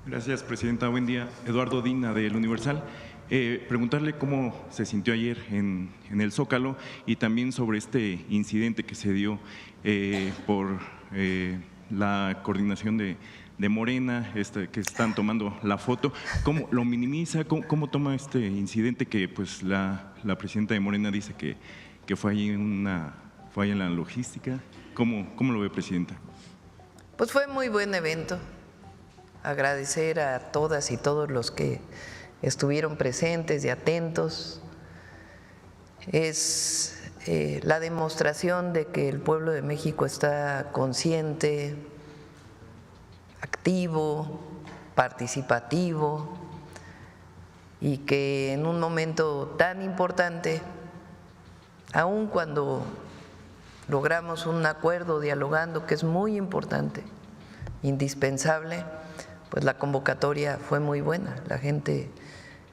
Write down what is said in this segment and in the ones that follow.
Gracias, presidenta. Buen día. Eduardo Dina, del Universal. Preguntarle cómo se sintió ayer en el Zócalo y también sobre este incidente que se dio por la coordinación de Morena, que están tomando la foto. ¿Cómo lo minimiza? ¿Cómo toma este incidente que pues la presidenta de Morena dice que fue ahí una falla en la logística? ¿Cómo lo ve, presidenta? Pues fue muy buen evento. Agradecer a todas y todos los que estuvieron presentes y atentos. Es la demostración de que el pueblo de México está consciente, activo, participativo y que en un momento tan importante, aun cuando logramos un acuerdo dialogando, que es muy importante, indispensable, pues la convocatoria fue muy buena. La gente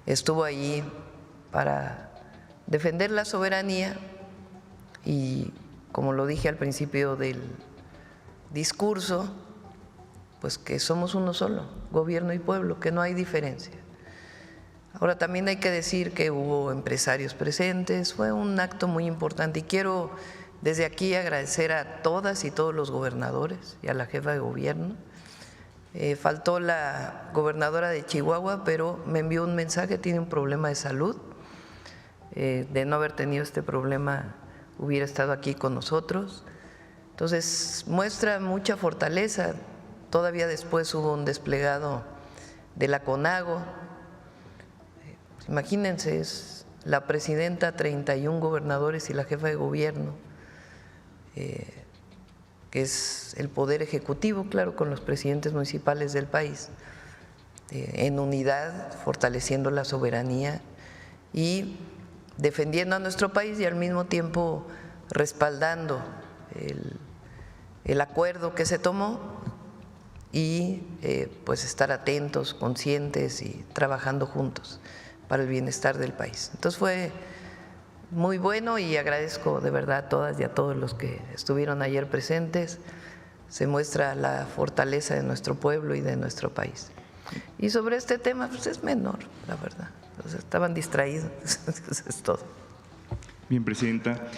estuvo allí para defender la soberanía y, como lo dije al principio del discurso, pues que somos uno solo, gobierno y pueblo, que no hay diferencia. Ahora también hay que decir que hubo empresarios presentes, fue un acto muy importante y quiero desde aquí agradecer a todas y todos los gobernadores y a la jefa de gobierno. Faltó la gobernadora de Chihuahua, pero me envió un mensaje, tiene un problema de salud. De no haber tenido este problema, hubiera estado aquí con nosotros. Entonces, muestra mucha fortaleza. Todavía después hubo un desplegado de la CONAGO. Imagínense, es la presidenta, 31 gobernadores y la jefa de gobierno, que es el poder ejecutivo, claro, con los presidentes municipales del país, en unidad, fortaleciendo la soberanía y defendiendo a nuestro país y al mismo tiempo respaldando el acuerdo que se tomó y pues estar atentos, conscientes y trabajando juntos para el bienestar del país. Entonces fue muy bueno y agradezco de verdad a todas y a todos los que estuvieron ayer presentes. Se muestra la fortaleza de nuestro pueblo y de nuestro país. Y sobre este tema, pues es menor, la verdad. O sea, estaban distraídos, eso es todo. Bien, presidenta.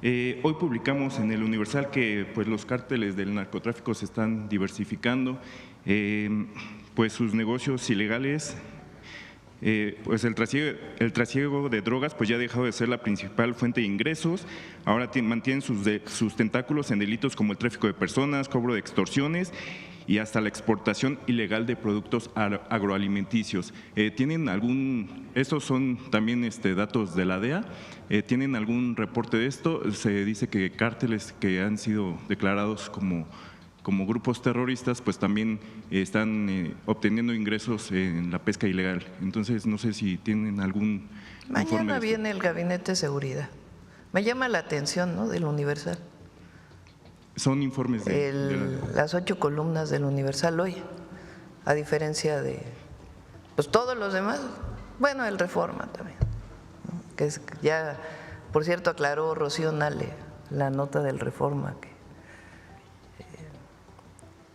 Hoy publicamos en el Universal que pues, los cárteles del narcotráfico se están diversificando, pues sus negocios ilegales. Pues el trasiego de drogas pues ya ha dejado de ser la principal fuente de ingresos, ahora mantienen sus tentáculos en delitos como el tráfico de personas, cobro de extorsiones y hasta la exportación ilegal de productos agroalimenticios. ¿Tienen estos son también datos de la DEA, tienen algún reporte de esto? Se dice que cárteles que han sido declarados como grupos terroristas, pues también están obteniendo ingresos en la pesca ilegal. Entonces, no sé si tienen algún informe. Mañana viene el Gabinete de Seguridad. Me llama la atención, ¿no?, del Universal. Son informes las 8 columnas del Universal hoy, a diferencia de pues todos los demás. Bueno, el Reforma también, ¿no?, que ya, por cierto, aclaró Rocío Nale la nota del Reforma, que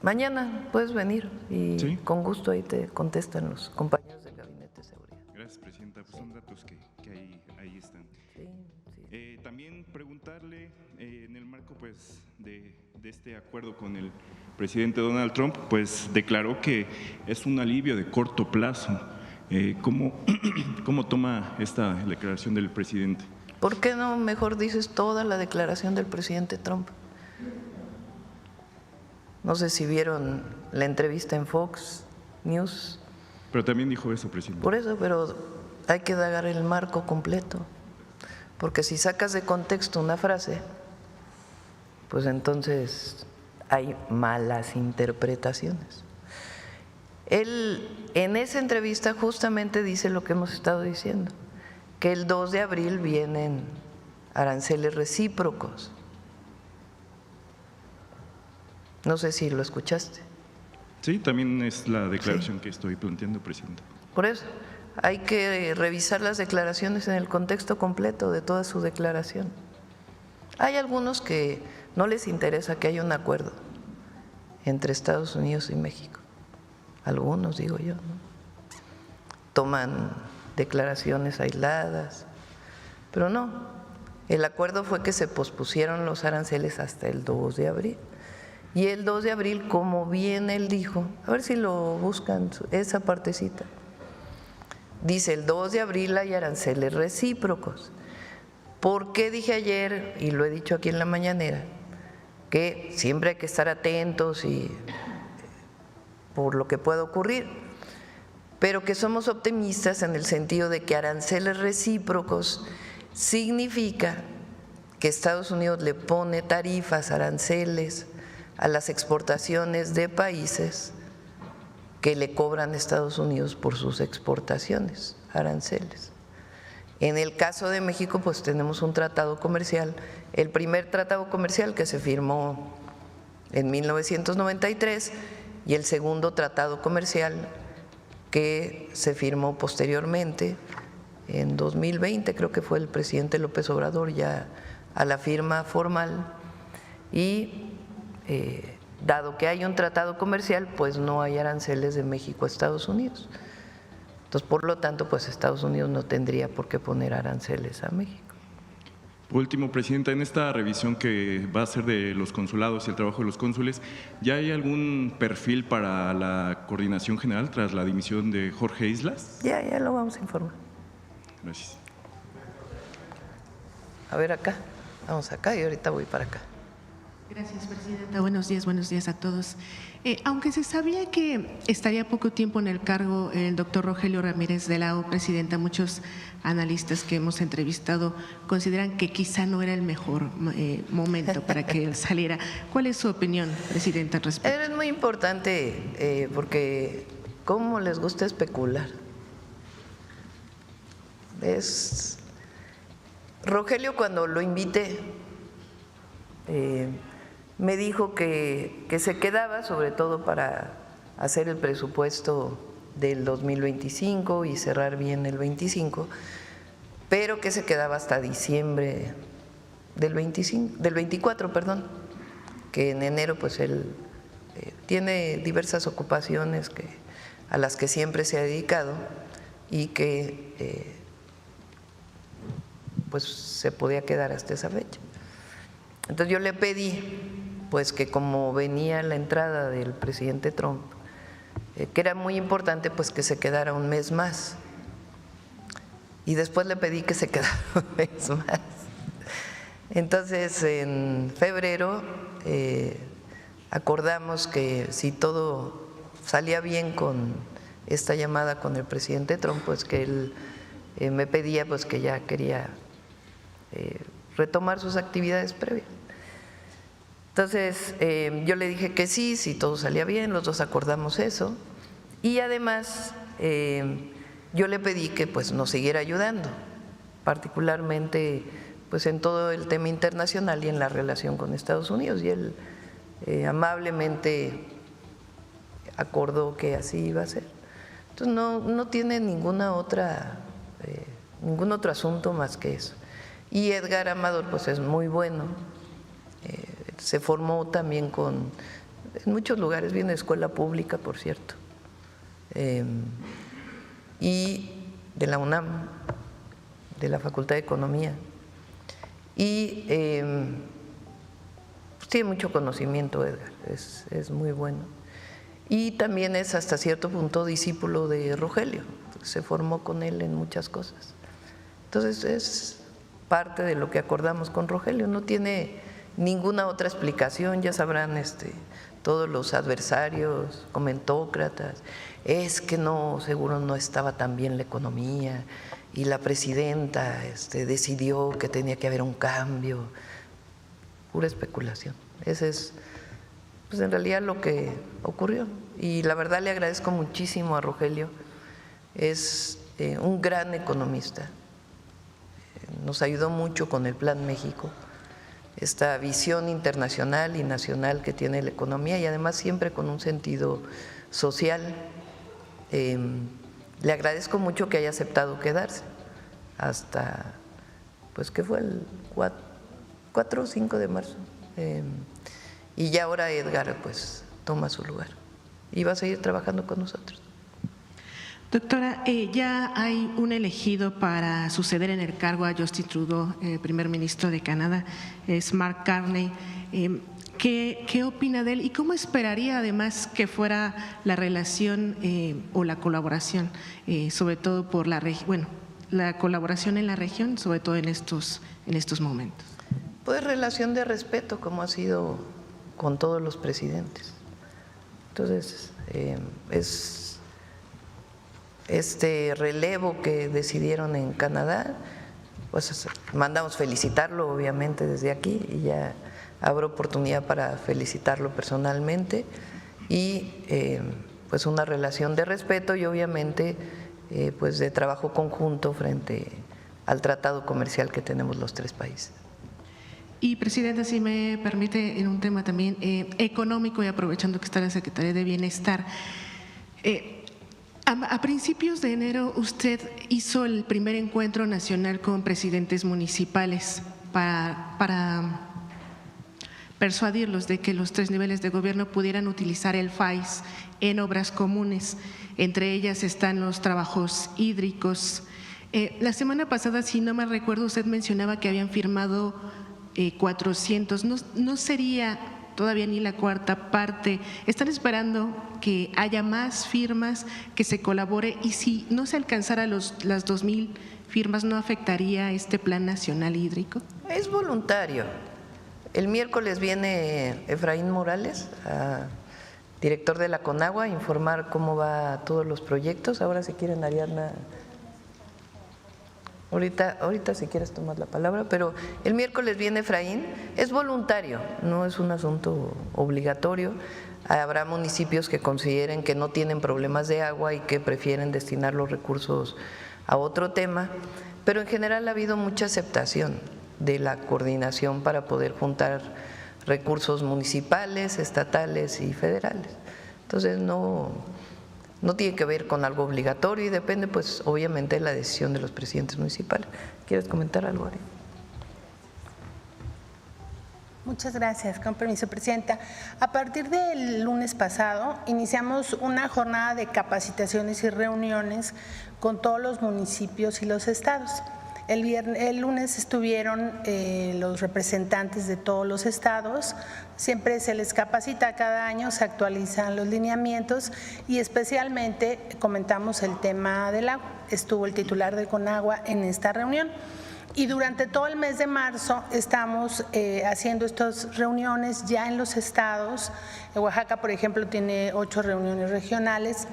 mañana puedes venir y ¿sí?, con gusto ahí te contestan los compañeros del Gabinete de Seguridad. Gracias, presidenta. Pues son datos que ahí están. Sí, sí. También preguntarle, en el marco pues de este acuerdo con el presidente Donald Trump, pues declaró que es un alivio de corto plazo. ¿Cómo toma esta declaración del presidente? ¿Por qué no mejor dices toda la declaración del presidente Trump? No sé si vieron la entrevista en Fox News. Pero también dijo eso, presidente. Por eso, pero hay que dar el marco completo, porque si sacas de contexto una frase, pues entonces hay malas interpretaciones. Él en esa entrevista justamente dice lo que hemos estado diciendo, que el 2 de abril vienen aranceles recíprocos. No sé si lo escuchaste. Sí, también es la declaración que estoy planteando, presidenta. Por eso, hay que revisar las declaraciones en el contexto completo de toda su declaración. Hay algunos que no les interesa que haya un acuerdo entre Estados Unidos y México. algunos digo yo, ¿no? Toman declaraciones aisladas, pero no, el acuerdo fue que se pospusieron los aranceles hasta el 2 de abril. Y el 2 de abril, como bien él dijo, a ver si lo buscan, esa partecita, dice el 2 de abril hay aranceles recíprocos. ¿Por qué dije ayer, y lo he dicho aquí en la mañanera, que siempre hay que estar atentos y por lo que pueda ocurrir, pero que somos optimistas en el sentido de que aranceles recíprocos significa que Estados Unidos le pone tarifas, aranceles a las exportaciones de países que le cobran a Estados Unidos por sus exportaciones, aranceles. En el caso de México, pues tenemos un tratado comercial, el primer tratado comercial que se firmó en 1993 y el segundo tratado comercial que se firmó posteriormente en 2020, creo que fue el presidente López Obrador ya a la firma formal, y dado que hay un tratado comercial, pues no hay aranceles de México a Estados Unidos. Entonces, por lo tanto, pues Estados Unidos no tendría por qué poner aranceles a México. Por último, Presidenta, en esta revisión que va a ser de los consulados y el trabajo de los cónsules, ¿ya hay algún perfil para la coordinación general tras la dimisión de Jorge Islas? Ya lo vamos a informar. Gracias. A ver acá, vamos acá y ahorita voy para acá. Gracias, Presidenta. Buenos días a todos. Aunque se sabía que estaría poco tiempo en el cargo el doctor Rogelio Ramírez de la O, Presidenta, muchos analistas que hemos entrevistado consideran que quizá no era el mejor momento para que él saliera. ¿Cuál es su opinión, Presidenta, al respecto? Es muy importante porque cómo les gusta especular. Rogelio, cuando lo invité, me dijo que se quedaba sobre todo para hacer el presupuesto del 2025 y cerrar bien el 25, pero que se quedaba hasta diciembre del 24, perdón, que en enero pues él tiene diversas ocupaciones a las que siempre se ha dedicado y que pues se podía quedar hasta esa fecha. Entonces yo le pedí pues que como venía la entrada del presidente Trump, que era muy importante pues que se quedara un mes más, y después le pedí que se quedara un mes más. Entonces en febrero acordamos que si todo salía bien con esta llamada con el presidente Trump, pues que él me pedía pues que ya quería retomar sus actividades previas. Entonces yo le dije que sí, si todo salía bien, los dos acordamos eso, y además yo le pedí que pues nos siguiera ayudando, particularmente pues en todo el tema internacional y en la relación con Estados Unidos, y él amablemente acordó que así iba a ser. Entonces no tiene ningún otro asunto más que eso. Y Edgar Amador pues es muy bueno, se formó también en muchos lugares, viene de escuela pública, por cierto, y de la UNAM, de la Facultad de Economía, y pues tiene mucho conocimiento Edgar, es muy bueno, y también es hasta cierto punto discípulo de Rogelio, se formó con él en muchas cosas. Entonces es parte de lo que acordamos con Rogelio, no tiene ninguna otra explicación. Ya sabrán todos los adversarios, comentócratas, es que no, seguro no estaba tan bien la economía y la presidenta decidió que tenía que haber un cambio. Pura especulación. Ese es pues en realidad lo que ocurrió, y la verdad le agradezco muchísimo a Rogelio, es un gran economista, nos ayudó mucho con el Plan México, esta visión internacional y nacional que tiene la economía, y además siempre con un sentido social. Le agradezco mucho que haya aceptado quedarse hasta, pues que fue el 4 o 5 de marzo, y ya ahora Edgar pues toma su lugar. y va a seguir trabajando con nosotros. Doctora, ya hay un elegido para suceder en el cargo a Justin Trudeau, primer ministro de Canadá, es Mark Carney. ¿Qué opina de él y cómo esperaría además que fuera la relación o la colaboración, sobre todo por la colaboración en la región, sobre todo en estos momentos? Pues relación de respeto, como ha sido con todos los presidentes. Entonces, es este relevo que decidieron en Canadá, pues mandamos felicitarlo obviamente desde aquí y ya habrá oportunidad para felicitarlo personalmente y pues una relación de respeto y obviamente pues de trabajo conjunto frente al tratado comercial que tenemos los tres países. Y Presidenta, si me permite, en un tema también económico y aprovechando que está la Secretaría de Bienestar, a principios de enero usted hizo el primer encuentro nacional con presidentes municipales para persuadirlos de que los 3 niveles de gobierno pudieran utilizar el FAIS en obras comunes. Entre ellas están los trabajos hídricos. La semana pasada, si no me recuerdo, usted mencionaba que habían firmado 400. No sería todavía ni la cuarta parte. ¿Están esperando que haya más firmas, que se colabore? Y si no se alcanzara las 2,000 firmas, ¿no afectaría este Plan Nacional Hídrico? Es voluntario. El miércoles viene Efraín Morales, director de la Conagua, a informar cómo va todos los proyectos. Ahora si quieren, Ariadna, ahorita si quieres tomar la palabra, pero el miércoles viene Efraín, es voluntario, no es un asunto obligatorio. Habrá municipios que consideren que no tienen problemas de agua y que prefieren destinar los recursos a otro tema, pero en general ha habido mucha aceptación de la coordinación para poder juntar recursos municipales, estatales y federales. Entonces no tiene que ver con algo obligatorio y depende pues obviamente de la decisión de los presidentes municipales. ¿Quieres comentar algo, Ari? Muchas gracias, con permiso, Presidenta. A partir del lunes pasado iniciamos una jornada de capacitaciones y reuniones con todos los municipios y los estados. El lunes estuvieron los representantes de todos los estados, siempre se les capacita cada año, se actualizan los lineamientos y especialmente comentamos el tema del agua. Estuvo el titular de Conagua en esta reunión. Y durante todo el mes de marzo estamos haciendo estas reuniones ya en los estados. Oaxaca, por ejemplo, tiene 8 reuniones regionales,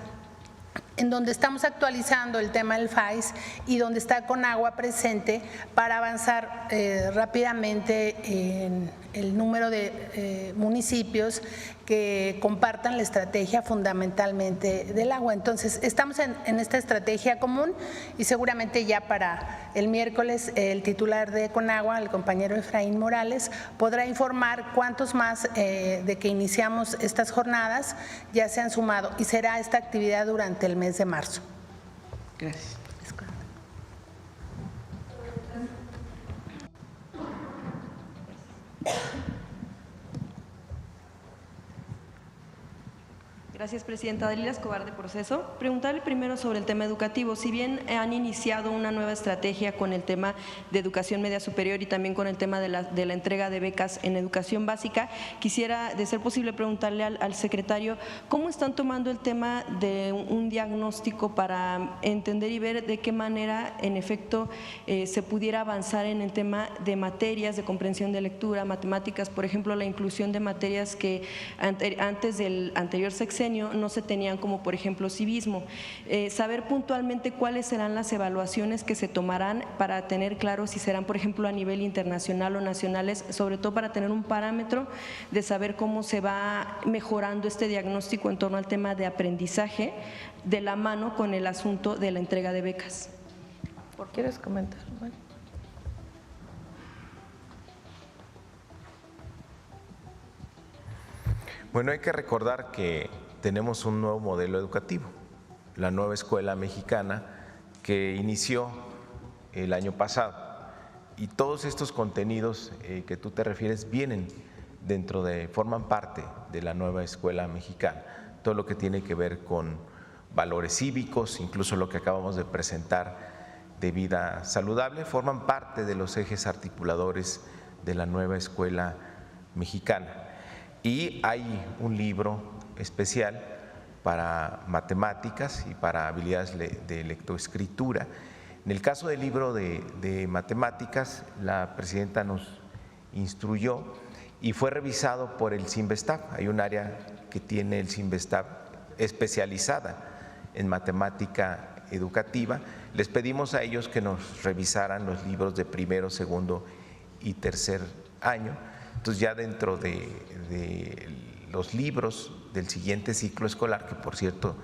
en donde estamos actualizando el tema del FAIS y donde está Conagua presente para avanzar rápidamente en el número de municipios que compartan la estrategia fundamentalmente del agua. Entonces, estamos en esta estrategia común y seguramente ya para el miércoles el titular de Conagua, el compañero Efraín Morales, podrá informar cuántos más de que iniciamos estas jornadas ya se han sumado y será esta actividad durante el mes de marzo. Gracias. Gracias, Presidenta. Dalila Escobar, de Proceso. Preguntarle primero sobre el tema educativo. Si bien han iniciado una nueva estrategia con el tema de educación media superior y también con el tema de la entrega de becas en educación básica, quisiera, de ser posible, preguntarle al secretario cómo están tomando el tema de un diagnóstico para entender y ver de qué manera, en efecto, se pudiera avanzar en el tema de materias de comprensión de lectura, matemáticas, por ejemplo, la inclusión de materias que antes del anterior sexenio no se tenían, como por ejemplo civismo. Saber puntualmente cuáles serán las evaluaciones que se tomarán para tener claro si serán, por ejemplo, a nivel internacional o nacionales, sobre todo para tener un parámetro de saber cómo se va mejorando este diagnóstico en torno al tema de aprendizaje de la mano con el asunto de la entrega de becas. ¿Quieres comentar? Bueno. Bueno, hay que recordar que tenemos un nuevo modelo educativo, la nueva escuela mexicana que inició el año pasado y todos estos contenidos que tú te refieres forman parte de la nueva escuela mexicana. todo lo que tiene que ver con valores cívicos, incluso lo que acabamos de presentar de vida saludable, forman parte de los ejes articuladores de la nueva escuela mexicana. Y hay un libro especial para matemáticas y para habilidades de lectoescritura. En el caso del libro de matemáticas, la presidenta nos instruyó y fue revisado por el Cinvestav. Hay un área que tiene el Cinvestav especializada en matemática educativa. Les pedimos a ellos que nos revisaran los libros de primero, segundo y tercer año. Entonces ya dentro de los libros del siguiente ciclo escolar, que por cierto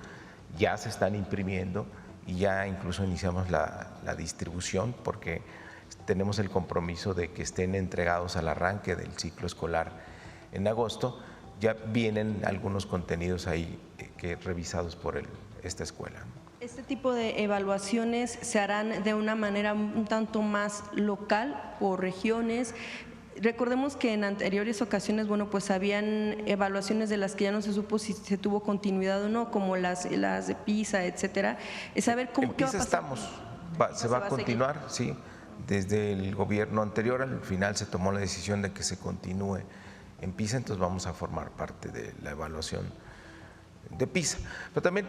ya se están imprimiendo y ya incluso iniciamos la distribución porque tenemos el compromiso de que estén entregados al arranque del ciclo escolar en agosto, ya vienen algunos contenidos ahí que revisados por esta escuela. ¿Este tipo de evaluaciones se harán de una manera un tanto más local, por regiones? Recordemos que en anteriores ocasiones, bueno, pues habían evaluaciones de las que ya no se supo si se tuvo continuidad o no, como las de PISA, etcétera. Es saber cómo, en PISA estamos, se va a continuar, sí. Desde el gobierno anterior, al final se tomó la decisión de que se continúe en PISA, entonces vamos a formar parte de la evaluación de PISA. Pero también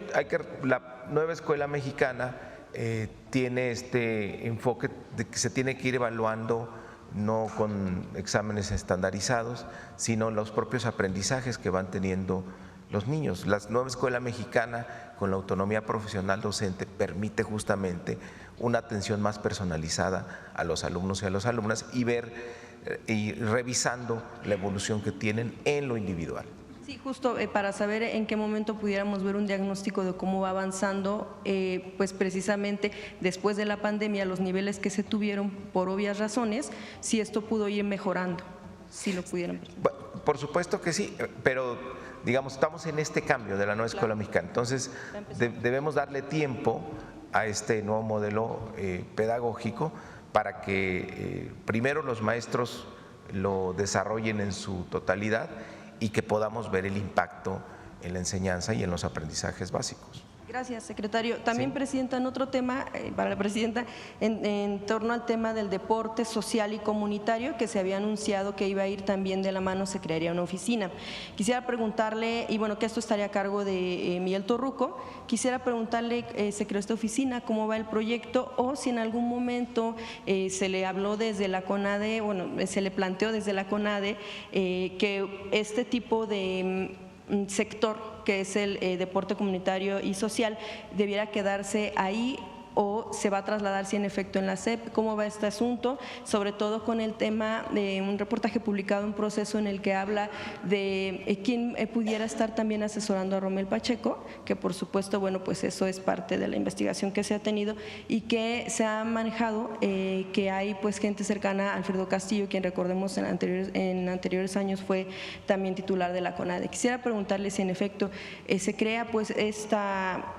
la nueva escuela mexicana tiene este enfoque de que se tiene que ir evaluando no con exámenes estandarizados, sino los propios aprendizajes que van teniendo los niños. La nueva escuela mexicana, con la autonomía profesional docente, permite justamente una atención más personalizada a los alumnos y a las alumnas y ver y revisando la evolución que tienen en lo individual. Sí, justo para saber en qué momento pudiéramos ver un diagnóstico de cómo va avanzando, pues precisamente después de la pandemia, los niveles que se tuvieron por obvias razones, si esto pudo ir mejorando, si lo pudieran. Por supuesto que sí, pero digamos, estamos en este cambio de la nueva escuela mexicana, entonces debemos darle tiempo a este nuevo modelo pedagógico para que primero los maestros lo desarrollen en su totalidad y que podamos ver el impacto en la enseñanza y en los aprendizajes básicos. Gracias, secretario. También, sí. Presidenta, en otro tema, para la Presidenta, en torno al tema del deporte social y comunitario, que se había anunciado que iba a ir también de la mano, se crearía una oficina. Quisiera preguntarle, y bueno, que esto estaría a cargo de Miguel Torruco, quisiera preguntarle, se creó esta oficina, cómo va el proyecto, o si en algún momento se le habló desde la CONADE, bueno, se le planteó desde la CONADE que este tipo de sector que es el deporte comunitario y social debiera quedarse ahí o se va a trasladar si en efecto en la SEP. ¿Cómo va este asunto? Sobre todo con el tema de un reportaje publicado en Proceso en el que habla de quién pudiera estar también asesorando a Romel Pacheco, que por supuesto, bueno, pues eso es parte de la investigación que se ha tenido y que se ha manejado, que hay pues gente cercana a Alfredo Castillo, quien recordemos en anteriores años fue también titular de la CONADE. Quisiera preguntarle si en efecto se crea pues esta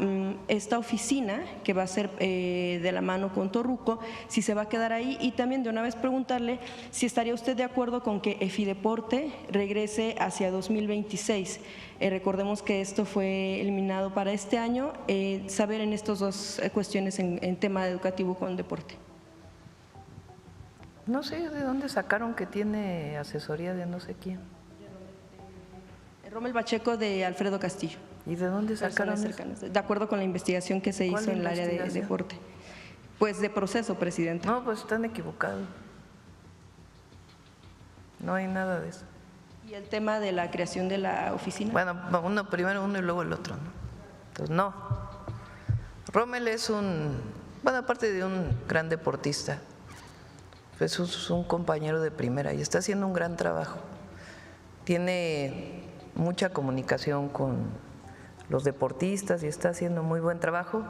oficina que va a ser de la mano con Torruco, si se va a quedar ahí, y también de una vez preguntarle si estaría usted de acuerdo con que Efideporte regrese hacia 2026. Recordemos que esto fue eliminado para este año, saber en estas dos cuestiones en tema educativo con deporte. No sé de dónde sacaron que tiene asesoría de no sé quién. Romel Pacheco de Alfredo Castillo. ¿Y de dónde sacaron eso? De acuerdo con la investigación que se hizo en el área de deporte. Pues de Proceso, Presidenta. No, pues están equivocados. No hay nada de eso. ¿Y el tema de la creación de la oficina? Bueno, primero uno y luego el otro, ¿no? Entonces, no. Romel es aparte de un gran deportista, pues es un compañero de primera y está haciendo un gran trabajo. Tiene mucha comunicación con los deportistas y está haciendo muy buen trabajo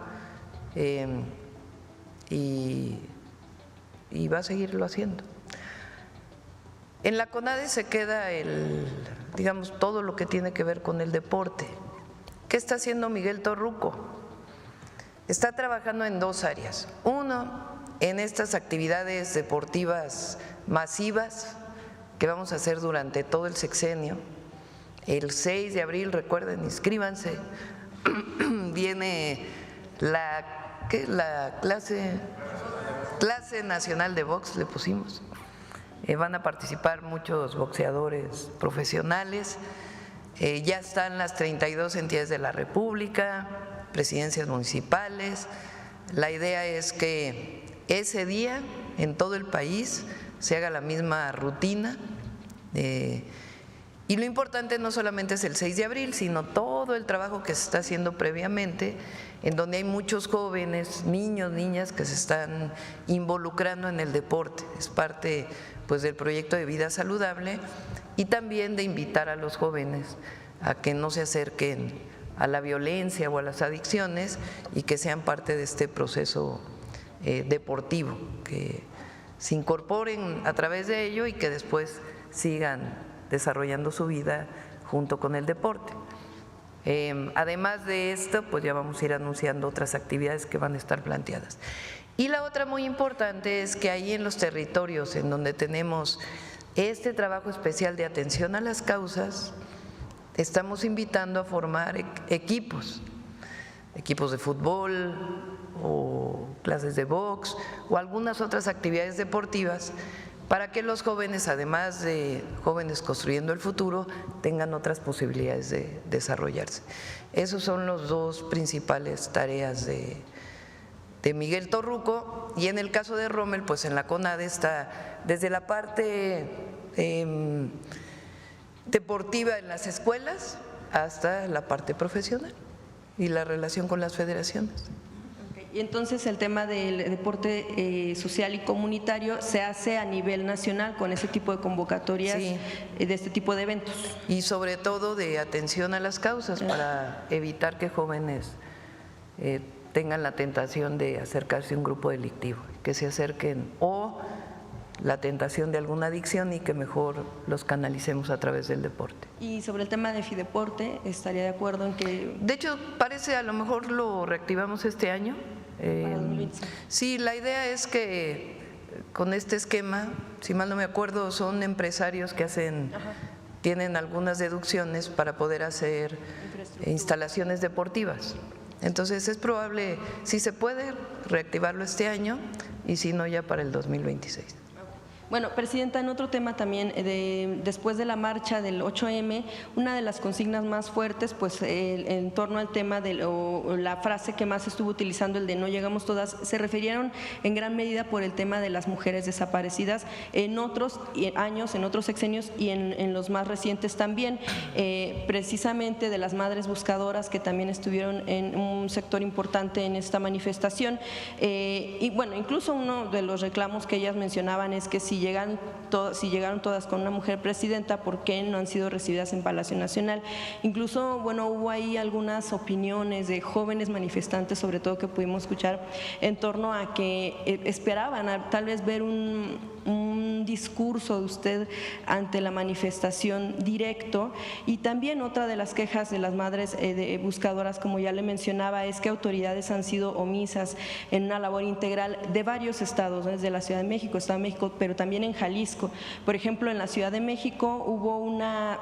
y va a seguirlo haciendo. En la CONADE se queda digamos, todo lo que tiene que ver con el deporte. ¿Qué está haciendo Miguel Torruco? Está trabajando en dos áreas. Uno, en estas actividades deportivas masivas que vamos a hacer durante todo el sexenio, El 6 de abril, recuerden, inscríbanse, viene la clase nacional de box, le pusimos. Van a participar muchos boxeadores profesionales. Ya están las 32 entidades de la República, presidencias municipales. La idea es que ese día en todo el país se haga la misma rutina. Y lo importante no solamente es el 6 de abril, sino todo el trabajo que se está haciendo previamente, en donde hay muchos jóvenes, niños, niñas que se están involucrando en el deporte. Es parte pues del proyecto de vida saludable, y también de invitar a los jóvenes a que no se acerquen a la violencia o a las adicciones y que sean parte de este proceso deportivo, que se incorporen a través de ello y que después sigan desarrollando su vida junto con el deporte. Además de esto, pues ya vamos a ir anunciando otras actividades que van a estar planteadas. Y la otra muy importante es que ahí en los territorios en donde tenemos este trabajo especial de atención a las causas, estamos invitando a formar equipos de fútbol o clases de box o algunas otras actividades deportivas, para que los jóvenes, además de Jóvenes Construyendo el Futuro, tengan otras posibilidades de desarrollarse. Esos son los dos principales tareas de Miguel Torruco. Y en el caso de Rommel, pues en la CONADE está desde la parte deportiva en las escuelas hasta la parte profesional y la relación con las federaciones. Y entonces el tema del deporte social y comunitario se hace a nivel nacional con ese tipo de convocatorias, sí, de este tipo de eventos. Y sobre todo de atención a las causas, para evitar que jóvenes tengan la tentación de acercarse a un grupo delictivo, que se acerquen, o la tentación de alguna adicción, y que mejor los canalicemos a través del deporte. Y sobre el tema de Fideporte, ¿estaría de acuerdo en que...? De hecho, parece, a lo mejor lo reactivamos este año. Sí, la idea es que con este esquema, si mal no me acuerdo, son empresarios que tienen algunas deducciones para poder hacer instalaciones deportivas. Entonces es probable, si se puede, reactivarlo este año, y si no, ya para el 2026. Bueno, Presidenta, en otro tema también, después de la marcha del 8M, una de las consignas más fuertes, pues en torno al tema o la frase que más estuvo utilizando, el de no llegamos todas, se refirieron en gran medida por el tema de las mujeres desaparecidas en otros años, en otros sexenios y en los más recientes también, precisamente de las madres buscadoras que también estuvieron en un sector importante en esta manifestación. Y bueno, incluso uno de los reclamos que ellas mencionaban es que si llegaron todas con una mujer presidenta, ¿por qué no han sido recibidas en Palacio Nacional? Incluso, bueno, hubo ahí algunas opiniones de jóvenes manifestantes, sobre todo que pudimos escuchar, en torno a que esperaban tal vez ver un discurso de usted ante la manifestación directo. Y también otra de las quejas de las madres buscadoras, como ya le mencionaba, es que autoridades han sido omisas en una labor integral de varios estados, ¿no? Desde la Ciudad de México, Estado de México, pero también en Jalisco. Por ejemplo, en la Ciudad de México hubo una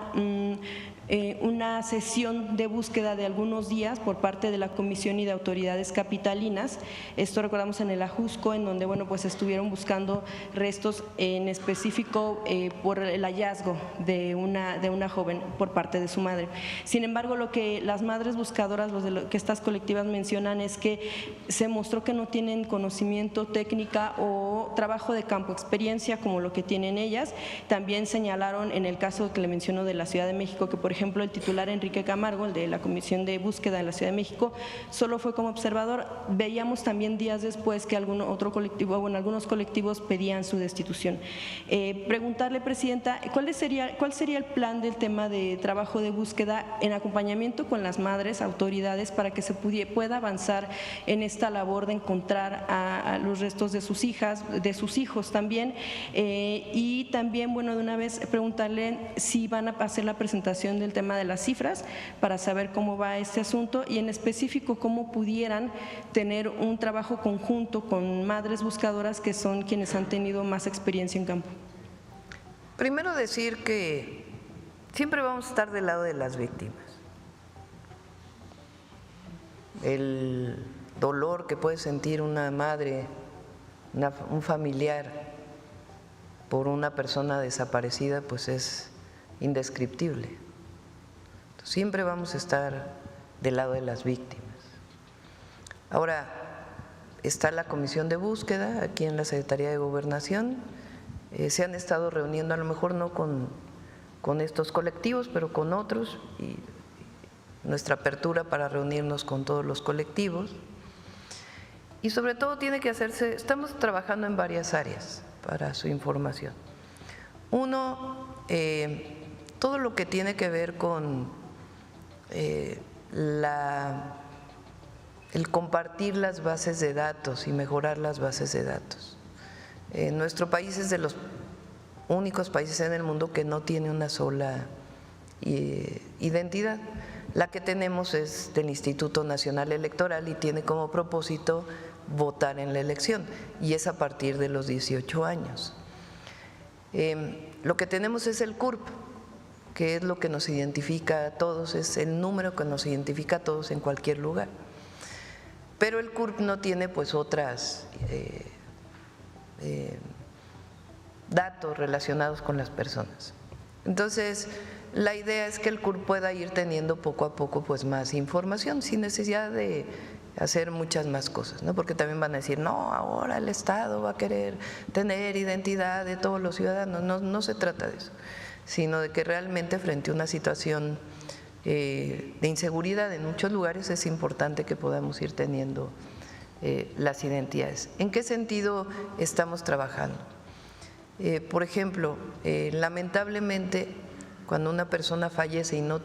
sesión de búsqueda de algunos días por parte de la Comisión y de autoridades capitalinas. Esto recordamos en el Ajusco, en donde, bueno, pues estuvieron buscando restos, en específico por el hallazgo de una joven por parte de su madre. Sin embargo, lo que las madres buscadoras, lo que estas colectivas mencionan, es que se mostró que no tienen conocimiento, técnica o trabajo de campo, experiencia como lo que tienen ellas. También señalaron, en el caso que le menciono de la Ciudad de México, que por ejemplo el titular Enrique Camargo, el de la Comisión de Búsqueda de la Ciudad de México, solo fue como observador. Veíamos también días después que algunos colectivos pedían su destitución. Preguntarle, Presidenta, ¿cuál sería el plan del tema de trabajo de búsqueda en acompañamiento con las madres, autoridades, para que se pueda avanzar en esta labor de encontrar a los restos de sus hijas, de sus hijos también? Y también, bueno, de una vez preguntarle si van a hacer la presentación del tema de las cifras para saber cómo va este asunto, y en específico cómo pudieran tener un trabajo conjunto con madres buscadoras, que son quienes han tenido más experiencia en campo. Primero decir que siempre vamos a estar del lado de las víctimas. El dolor que puede sentir una madre, un familiar por una persona desaparecida, pues es indescriptible. Entonces, siempre vamos a estar del lado de las víctimas. Ahora, está la comisión de búsqueda aquí en la Secretaría de Gobernación. Se han estado reuniendo, a lo mejor no con estos colectivos, pero con otros, y nuestra apertura para reunirnos con todos los colectivos. Y sobre todo tiene que hacerse, estamos trabajando en varias áreas para su información. Uno, todo lo que tiene que ver con el compartir las bases de datos y mejorar las bases de datos. Nuestro país es de los únicos países en el mundo que no tiene una sola identidad. La que tenemos es del Instituto Nacional Electoral y tiene como propósito votar en la elección, y es a partir de los 18 años. Lo que tenemos es el CURP, que es lo que nos identifica a todos, es el número que nos identifica a todos en cualquier lugar. Pero el CURP no tiene pues otras datos relacionados con las personas. Entonces, la idea es que el CURP pueda ir teniendo poco a poco pues más información sin necesidad de hacer muchas más cosas, ¿no? Porque también van a decir, no, ahora el Estado va a querer tener identidad de todos los ciudadanos. No se trata de eso, sino de que realmente frente a una situación de inseguridad en muchos lugares es importante que podamos ir teniendo las identidades. ¿En qué sentido estamos trabajando? Por ejemplo, lamentablemente cuando una persona fallece y no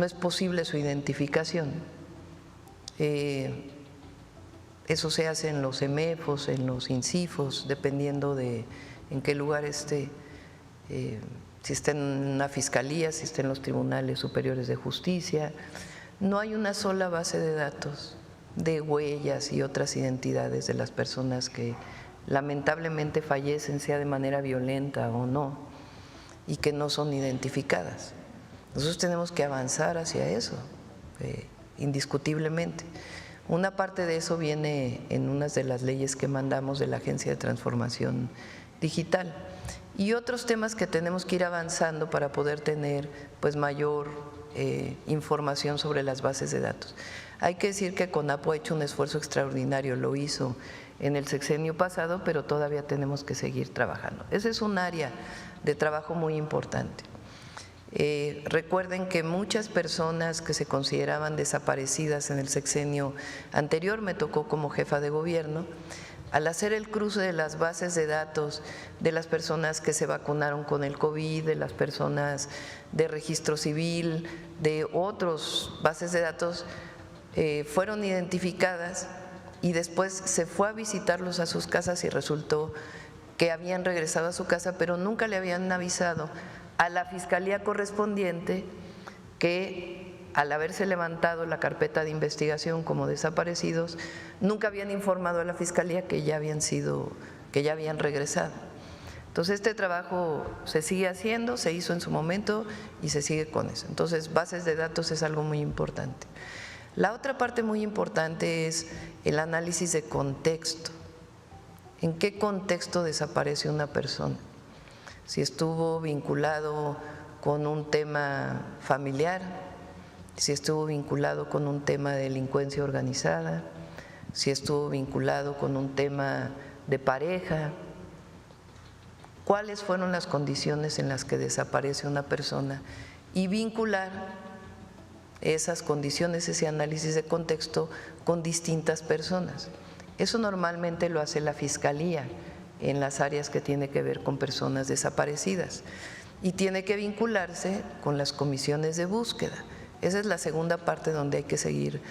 es posible su identificación, eso se hace en los EMEFOS, en los INCIFOS, dependiendo de en qué lugar esté, si está en una fiscalía, si está en los tribunales superiores de justicia. No hay una sola base de datos de huellas y otras identidades de las personas que lamentablemente fallecen, sea de manera violenta o no, y que no son identificadas. Nosotros tenemos que avanzar hacia eso, indiscutiblemente. Una parte de eso viene en unas de las leyes que mandamos de la Agencia de Transformación Digital, y otros temas que tenemos que ir avanzando para poder tener pues mayor información sobre las bases de datos. Hay que decir que CONAPO ha hecho un esfuerzo extraordinario, lo hizo en el sexenio pasado, pero todavía tenemos que seguir trabajando. Ese es un área de trabajo muy importante. Recuerden que muchas personas que se consideraban desaparecidas en el sexenio anterior, me tocó como jefa de gobierno, al hacer el cruce de las bases de datos de las personas que se vacunaron con el COVID, de las personas de registro civil, de otras bases de datos, fueron identificadas y después se fue a visitarlos a sus casas y resultó que habían regresado a su casa, pero nunca le habían avisado a la fiscalía correspondiente que al haberse levantado la carpeta de investigación como desaparecidos, nunca habían informado a la fiscalía que ya habían regresado. Entonces este trabajo se sigue haciendo, se hizo en su momento y se sigue con eso. Entonces bases de datos es algo muy importante. La otra parte muy importante es el análisis de contexto. ¿En qué contexto desaparece una persona? Si estuvo vinculado con un tema familiar, si estuvo vinculado con un tema de delincuencia organizada, si estuvo vinculado con un tema de pareja, cuáles fueron las condiciones en las que desaparece una persona y vincular esas condiciones, ese análisis de contexto con distintas personas. Eso normalmente lo hace la Fiscalía en las áreas que tiene que ver con personas desaparecidas y tiene que vincularse con las comisiones de búsqueda. Esa es la segunda parte donde hay que seguir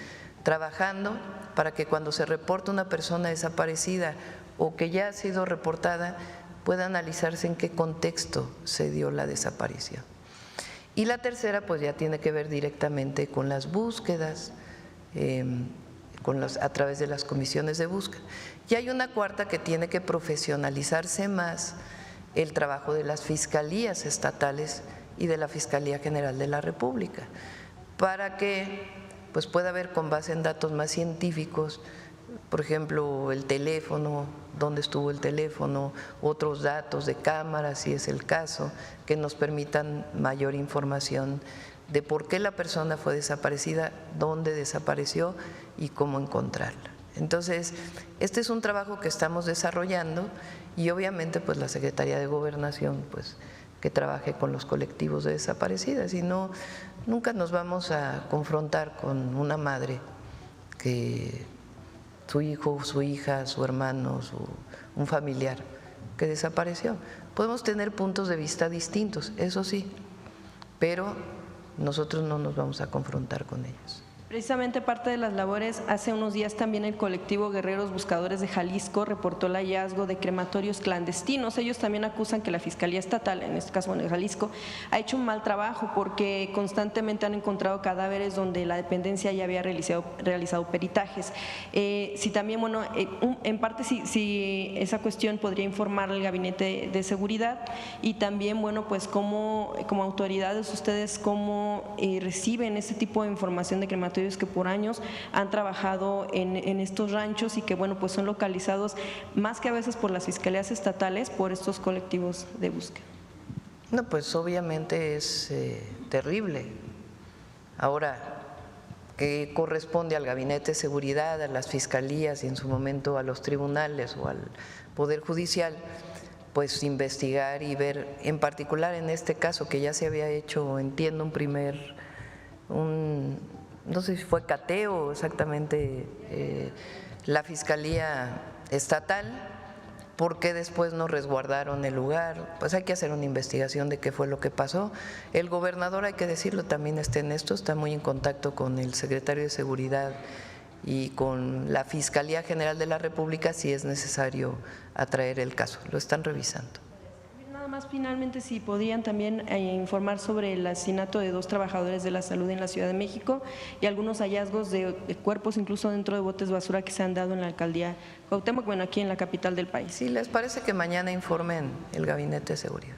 trabajando para que cuando se reporta una persona desaparecida o que ya ha sido reportada pueda analizarse en qué contexto se dio la desaparición. Y la tercera pues ya tiene que ver directamente con las búsquedas, a través de las comisiones de búsqueda. Y hay una cuarta que tiene que profesionalizarse más el trabajo de las fiscalías estatales y de la Fiscalía General de la República, para que pues pueda haber, con base en datos más científicos, por ejemplo, el teléfono, dónde estuvo el teléfono, otros datos de cámaras, si es el caso, que nos permitan mayor información de por qué la persona fue desaparecida, dónde desapareció y cómo encontrarla. Entonces, este es un trabajo que estamos desarrollando y obviamente pues la Secretaría de Gobernación pues que trabaje con los colectivos de desaparecidas, y no, nunca nos vamos a confrontar con una madre que su hijo, su hija, su hermano, un familiar que desapareció. Podemos tener puntos de vista distintos, eso sí, pero nosotros no nos vamos a confrontar con ellos. Precisamente parte de las labores, hace unos días también el colectivo Guerreros Buscadores de Jalisco reportó el hallazgo de crematorios clandestinos. Ellos también acusan que la Fiscalía Estatal, en este caso en Jalisco, ha hecho un mal trabajo porque constantemente han encontrado cadáveres donde la dependencia ya había realizado peritajes. Si también, bueno, en parte si esa cuestión podría informar al Gabinete de Seguridad, y también, bueno, pues como autoridades ustedes cómo reciben ese tipo de información de crematorios que por años han trabajado en estos ranchos y que, bueno, pues son localizados más que a veces por las fiscalías estatales, por estos colectivos de búsqueda. No, pues obviamente es terrible. Ahora, que corresponde al Gabinete de Seguridad, a las fiscalías y en su momento a los tribunales o al Poder Judicial, pues investigar y ver, en particular en este caso que ya se había hecho, entiendo, no sé si fue cateo exactamente la Fiscalía Estatal, ¿por qué después no resguardaron el lugar? Pues hay que hacer una investigación de qué fue lo que pasó. El gobernador, hay que decirlo, también está en esto, está muy en contacto con el secretario de Seguridad y con la Fiscalía General de la República si es necesario atraer el caso, lo están revisando. Nada más, finalmente, si podían también informar sobre el asesinato de 2 trabajadores de la salud en la Ciudad de México y algunos hallazgos de cuerpos incluso dentro de botes de basura que se han dado en la alcaldía Cuauhtémoc, bueno, aquí en la capital del país. Sí, les parece que mañana informen el Gabinete de Seguridad.